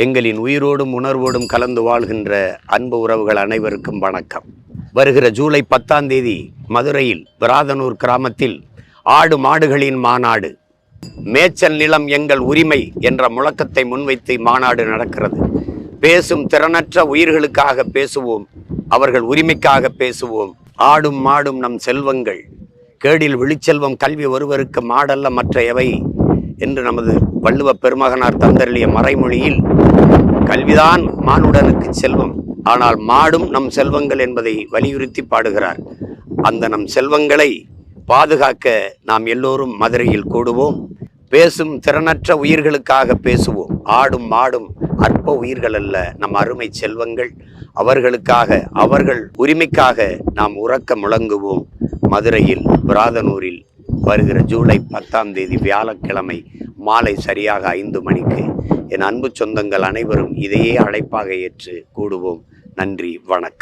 எங்களின் உயிரோடும் உணர்வோடும் கலந்து வாழ்கின்ற அன்பு உறவுகள் அனைவருக்கும் வணக்கம். வருகிற ஜூலை 10ஆம் தேதி மதுரையில் விராதனூர் கிராமத்தில் ஆடு மாடுகளின் மாநாடு, மேய்ச்சல் நிலம் எங்கள் உரிமை என்ற முழக்கத்தை முன்வைத்து மாநாடு நடக்கிறது. பேசும் திறனற்ற உயிர்களுக்காக பேசுவோம், அவர்கள் உரிமைக்காக பேசுவோம். ஆடும் மாடும் நம் செல்வங்கள், கேடில் விழிச்செல்வம் கல்வி ஒருவருக்கு மாடல்ல மற்ற எவை என்று நமது வள்ளுவ பெருமகனார் தந்தருளிய மறைமொழியில் கல்விதான் மானுடனுக்கு செல்வம், ஆனால் மாடும் நம் செல்வங்கள் என்பதை வலியுறுத்தி பாடுகிறார். அந்த நம் செல்வங்களை பாதுகாக்க நாம் எல்லோரும் மதுரையில் கூடுவோம். பேசும் திறனற்ற உயிர்களுக்காக பேசுவோம். ஆடும் மாடும் அற்ப உயிர்கள் அல்ல, நம் அருமை செல்வங்கள். அவர்களுக்காக, அவர்கள் உரிமைக்காக நாம் உறக்க முழங்குவோம். மதுரையில் விராதனூரில் வருகிற ஜூலை 10ஆம் தேதி வியாழக்கிழமை மாலை சரியாக 5 மணிக்கு என் அன்பு சொந்தங்கள் அனைவரும் இதையே அழைப்பாக ஏற்று கூடுவோம். நன்றி, வணக்கம்.